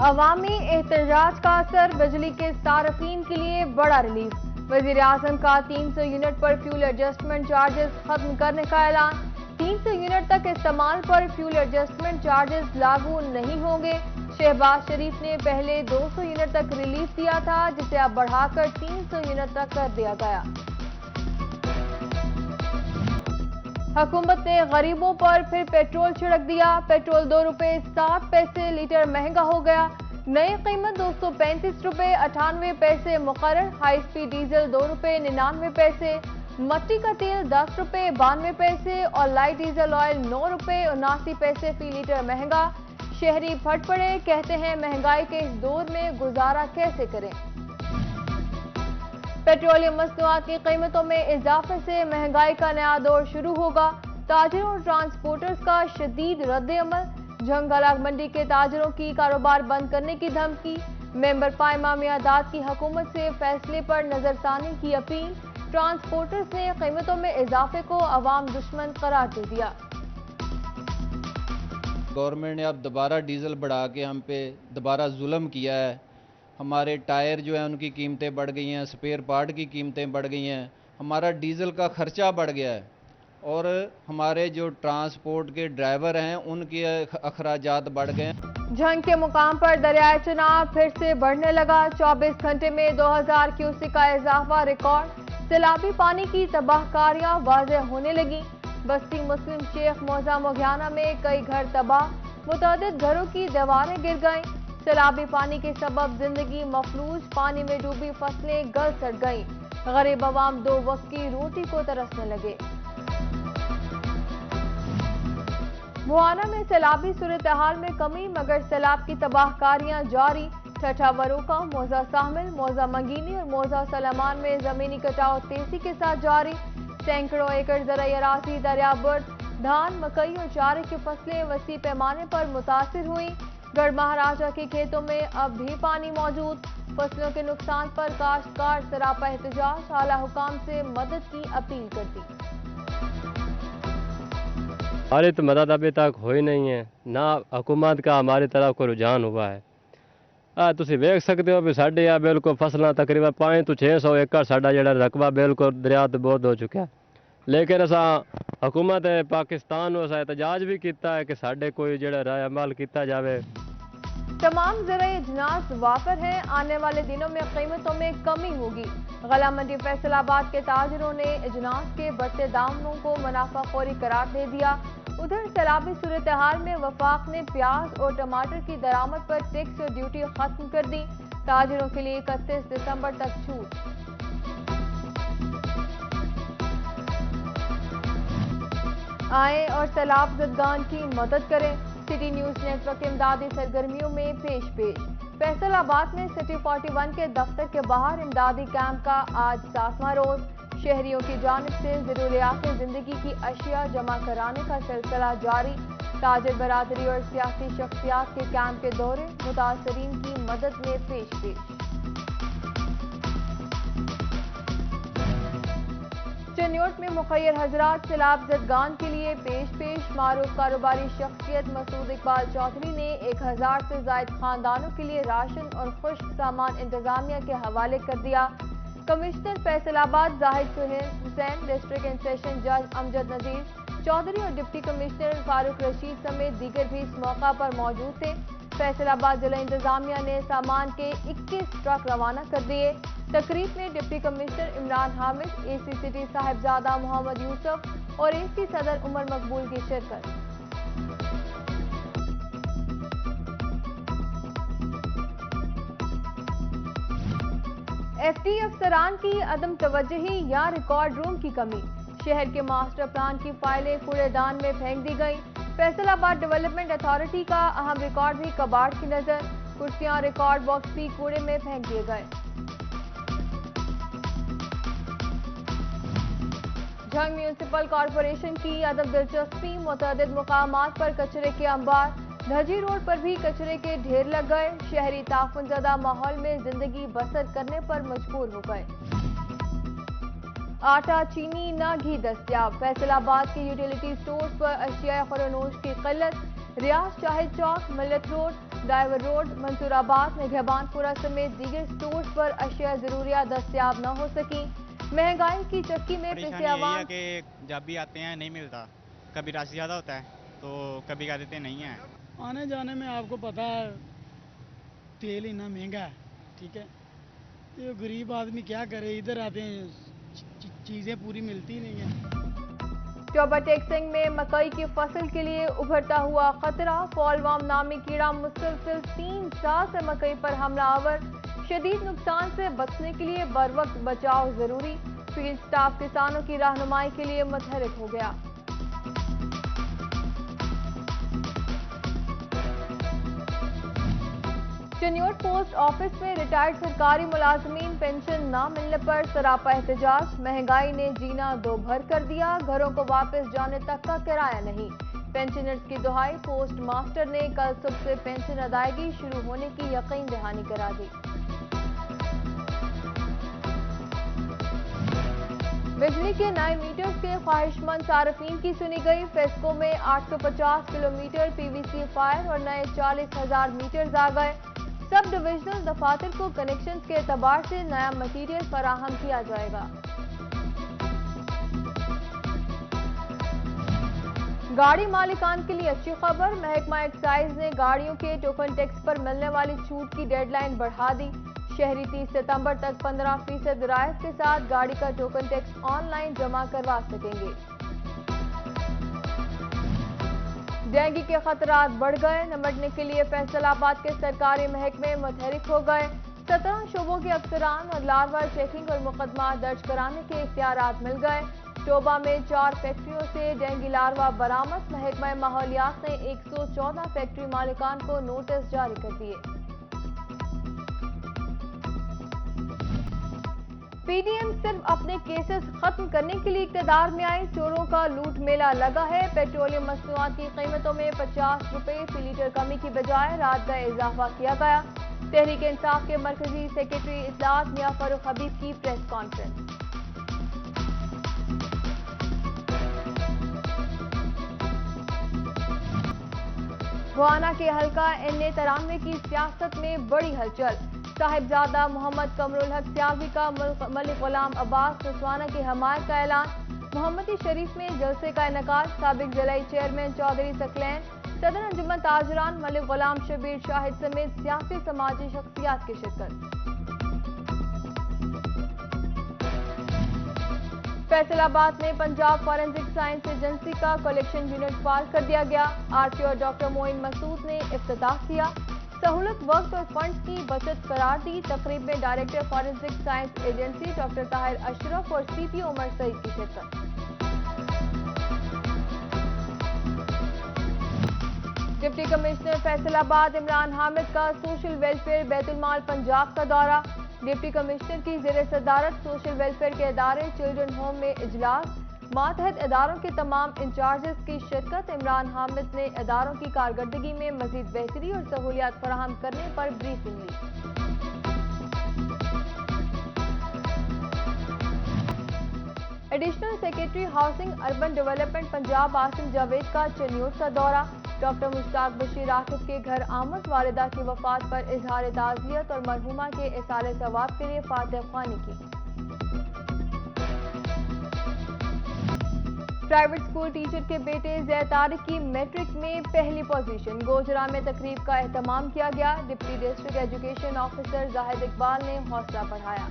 عوامی احتجاج کا اثر، بجلی کے صارفین کے لیے بڑا ریلیف۔ وزیر اعظم کا 300 یونٹ پر فیول ایڈجسٹمنٹ چارجز ختم کرنے کا اعلان۔ 300 یونٹ تک استعمال پر فیول ایڈجسٹمنٹ چارجز لاگو نہیں ہوں گے۔ شہباز شریف نے پہلے 200 یونٹ تک ریلیف دیا تھا، جسے اب بڑھا کر 300 یونٹ تک کر دیا گیا۔ حکومت نے غریبوں پر پھر پیٹرول چھڑک دیا۔ پیٹرول 2 روپے 7 پیسے لیٹر مہنگا ہو گیا۔ نئی قیمت 235 روپے 98 پیسے مقرر۔ ہائی سپیڈ ڈیزل 2 روپے 99 پیسے، مٹی کا تیل 10 روپے 92 پیسے اور لائٹ ڈیزل آئل 9 روپے 79 پیسے فی لیٹر مہنگا۔ شہری پھٹ پڑے، کہتے ہیں مہنگائی کے اس دور میں گزارا کیسے کریں۔ پیٹرولیم مصنوعات کی قیمتوں میں اضافے سے مہنگائی کا نیا دور شروع ہوگا۔ تاجروں اور ٹرانسپورٹرز کا شدید رد عمل۔ جھنگالہ منڈی کے تاجروں کی کاروبار بند کرنے کی دھمکی۔ ممبر پائے امام داد کی حکومت سے فیصلے پر نظر ثانی کی اپیل۔ ٹرانسپورٹرز نے قیمتوں میں اضافے کو عوام دشمن قرار دے دیا۔ گورنمنٹ نے اب دوبارہ ڈیزل بڑھا کے ہم پہ دوبارہ ظلم کیا ہے۔ ہمارے ٹائر جو ہیں ان کی قیمتیں بڑھ گئی ہیں، سپیئر پارٹ کی قیمتیں بڑھ گئی ہیں، ہمارا ڈیزل کا خرچہ بڑھ گیا ہے اور ہمارے جو ٹرانسپورٹ کے ڈرائیور ہیں ان کے اخراجات بڑھ گئے ہیں۔ جھنگ کے مقام پر دریائے چناب پھر سے بڑھنے لگا۔ 24 گھنٹے میں 2000 کیوسک کا اضافہ ریکارڈ۔ سیلابی پانی کی تباہ کاریاں واضح ہونے لگیں۔ بستی مسلم شیخ موزہ موگیانہ میں کئی گھر تباہ، متعدد گھروں کی دیواریں گر گئیں۔ سیلابی پانی کے سبب زندگی مفلوج، پانی میں ڈوبی فصلیں گل سڑ گئیں۔ غریب عوام 2 وقت کی روٹی کو ترسنے لگے۔ بھوانا میں سیلابی صورتحال میں کمی، مگر سیلاب کی تباہ کاریاں جاری۔ ٹھٹھا وروکا، موزہ ساحمل، موزہ منگینی اور موزہ سلیمان میں زمینی کٹاؤ تیزی کے ساتھ جاری۔ سینکڑوں ایکڑ زرعی اراضی دریا برد، دھان، مکئی اور چارے کی فصلیں وسیع پیمانے پر متاثر ہوئیں۔ گڑھ مہاراجہ کے کھیتوں میں اب بھی پانی موجود۔ فصلوں کے نقصان پر کاشتکار سراپا احتجاج، اعلیٰ حکام سے مدد کی اپیل کرتی۔ ہماری تو مدد ابھی تک ہوئی نہیں ہے، نہ حکومت کا ہماری طرف کوئی رجحان ہوا ہے۔ تسی ویکھ سکتے ہو بھی ساڈے آ بالکل فصلاں تقریباً 500 ਤੋਂ 600 ایکڑ ساڈا جڑا رقبہ بالکل دریا تو بہت ہو چکا ہے، لیکن اساں حکومت پاکستان نو احتجاج بھی کیتا ہے کہ ساڈے کوئی جڑا رائے عمل کیتا جاوے۔ تمام زرعی اجناس وافر ہیں، آنے والے دنوں میں قیمتوں میں کمی ہوگی۔ غلہ منڈی فیصل آباد کے تاجروں نے اجناس کے بڑھتے داموں کو منافع خوری قرار دے دیا۔ ادھر سیلابی صورتحال میں وفاق نے پیاز اور ٹماٹر کی درآمد پر ٹیکس اور ڈیوٹی ختم کر دی۔ تاجروں کے لیے 31 دسمبر تک چھوٹ۔ آئیں اور سیلاب زدگان کی مدد کریں۔ سٹی نیوز نیٹ ورک امدادی سرگرمیوں میں پیش۔ فیصل آباد میں سٹی 41 کے دفتر کے باہر امدادی کیمپ کا آج 7واں روز۔ شہریوں کی جانب سے ضروریات زندگی کی اشیاء جمع کرانے کا سلسلہ جاری۔ تاجر برادری اور سیاسی شخصیات کے کیمپ کے دورے متاثرین کی مدد میں پیش۔ چنیوٹ میں مخیر حضرات سیلاب زدگان کے لیے پیش۔ معروف کاروباری شخصیت مسعود اقبال چودھری نے 1000 سے زائد خاندانوں کے لیے راشن اور خشک سامان انتظامیہ کے حوالے کر دیا۔ کمشنر فیصل آباد زاہد حسین، ڈسٹرکٹ اینڈ سیشن جج امجد نذیر چودھری اور ڈپٹی کمشنر فاروق رشید سمیت دیگر بھی اس موقع پر موجود تھے۔ فیصل آباد ضلع انتظامیہ نے سامان کے 21 ٹرک روانہ کر دیے۔ تقریب میں ڈپٹی کمشنر عمران حامد، اے سی سٹی صاحبزادہ محمد یوسف اور اے سی صدر عمر مقبول کی شرکت۔ ایف ٹی افسران کی عدم توجہی یا ریکارڈ روم کی کمی، شہر کے ماسٹر پلان کی فائلیں کوڑے دان میں پھینک دی گئیں۔ فیصل آباد ڈیولپمنٹ اتھارٹی کا اہم ریکارڈ بھی کباڑ کی نظر، کرسیاں اور ریکارڈ باکس بھی کوڑے میں پھینک دیے گئے۔ جھنگ میونسپل کارپوریشن کی عدم دلچسپی، متعدد مقامات پر کچرے کے انبار، دھجی روڈ پر بھی کچرے کے ڈھیر لگ گئے۔ شہری تعفن زدہ ماحول میں زندگی بسر کرنے پر مجبور ہو گئے۔ آٹا، چینی نہ گھی دستیاب، فیصل آباد کے یوٹیلیٹی سٹورز پر اشیاء خوراک کی قلت۔ ریاض شاہد چوک، ملت روڈ، ڈائیور روڈ، منصورآباد، نگہبان پورہ سمیت دیگر سٹورز پر اشیاء ضروریات دستیاب نہ ہو سکیں۔ مہنگائی کی چکی میں پسے عوام ہے کہ جب بھی آتے ہیں نہیں ملتا، کبھی رش زیادہ ہوتا ہے تو کبھی کہہ دیتے نہیں ہیں۔ آنے جانے میں آپ کو پتا ہے تیل اتنا مہنگا ہے، ٹھیک ہے، تو غریب آدمی کیا کرے، ادھر آتے ہیں چیزیں پوری ملتی نہیں ہیں۔ چوبہ ٹیکسنگ میں مکئی کی فصل کے لیے ابھرتا ہوا خطرہ، فال وارم نامی کیڑا مسلسل 3 سال سے مکئی پر حملہ آور، شدید نقصان سے بچنے کے لیے بروقت بچاؤ ضروری، فیلڈ سٹاف کسانوں کی رہنمائی کے لیے متحرک ہو گیا۔ چنیوٹ پوسٹ آفس میں ریٹائرڈ سرکاری ملازمین پینشن نہ ملنے پر سراپا احتجاج، مہنگائی نے جینا دو بھر کر دیا، گھروں کو واپس جانے تک کا کرایہ نہیں، پینشنرز کی دہائی، پوسٹ ماسٹر نے کل صبح سے پینشن ادائیگی شروع ہونے کی یقین دہانی کرا دی۔ بجلی کے نئے میٹرز کے خواہش مند صارفین کی سنی گئی، فیسکو میں 850 کلومیٹر پی وی سی فائر اور نئے 40,000 میٹرز آ گئے، سب ڈویژنل دفاتر کو کنیکشنز کے اعتبار سے نیا مٹیریل فراہم کیا جائے گا۔ گاڑی مالکان کے لیے اچھی خبر، محکمہ ایکسائز نے گاڑیوں کے ٹوکن ٹیکس پر ملنے والی چھوٹ کی ڈیڈ لائن بڑھا دی، شہری 30 ستمبر تک 15% رعایت کے ساتھ گاڑی کا ٹوکن ٹیکس آن لائن جمع کروا سکیں گے۔ ڈینگی کے خطرات بڑھ گئے، نمٹنے کے لیے فیصل آباد کے سرکاری محکمے متحرک ہو گئے، 17 شعبوں کے افسران اور لاروال چیکنگ اور مقدمات درج کرانے کے اختیارات مل گئے، ٹوبہ میں 4 فیکٹریوں سے ڈینگی لاروا برآمد، محکمہ ماحولیات نے 114 فیکٹری مالکان کو نوٹس جاری کر دیے۔ پی ڈی ایم صرف اپنے کیسز ختم کرنے کے لیے اقتدار میں آئے، چوروں کا لوٹ میلہ لگا ہے، پیٹرولیم مصنوعات کی قیمتوں میں 50 روپے فی لیٹر کمی کی بجائے رات کا اضافہ کیا گیا، تحریک انصاف کے مرکزی سیکرٹری اطلاعات میاں فاروق حبیب کی پریس کانفرنس۔ گوانا کے حلقہ این اے 93 کی سیاست میں بڑی ہلچل، صاحبزادہ محمد قمرالحق سیالوی کا ملک غلام عباس رسوانہ کی حمایت کا اعلان، محمدی شریف میں جلسے کا انعقاد، سابق ضلعی چیئرمین چودھری ثقلین، صدر انجمن تاجران ملک غلام شبیر شاہد سمیت سیاسی سماجی شخصیات کی شرکت۔ فیصل آباد میں پنجاب فورینسک سائنس ایجنسی کا کلیکشن یونٹ فعال کر دیا گیا، آر ٹی او ڈاکٹر معین مسعود نے افتتاح کیا، سہولت وقت اور فنڈز کی بچت قرار دی، تقریب میں director forensic science agency doctor Tahir Ashraf اور سی پی او عمر سعید کی شرکت۔ ڈپٹی کمشنر فیصل آباد عمران حامد کا سوشل ویلفیئر بیت المال پنجاب کا دورہ، ڈپٹی کمشنر کی زیر صدارت سوشل ویلفیئر کے ادارے چلڈرن ہوم میں اجلاس، ماتحت اداروں کے تمام انچارجز کی شرکت، عمران حامد نے اداروں کی کارکردگی میں مزید بہتری اور سہولیات فراہم کرنے پر بریفنگ لی۔ Additional secretary housing urban development Punjab Asim Javed کا چنیوٹ کا دورہ، ڈاکٹر مشتاق بشیر عاقب کے گھر آمد، والدہ کی وفات پر اظہار تعزیت اور مرحومہ کے ایصال ثواب کے لیے فاتح خوانی کی۔ پرائیویٹ اسکول ٹیچر کے بیٹے زید طارق کی میٹرک میں پہلی پوزیشن، گوجرا میں تقریب کا اہتمام کیا گیا، ڈپٹی ڈسٹرکٹ ایجوکیشن آفیسر زاہد اقبال نے حوصلہ بڑھایا۔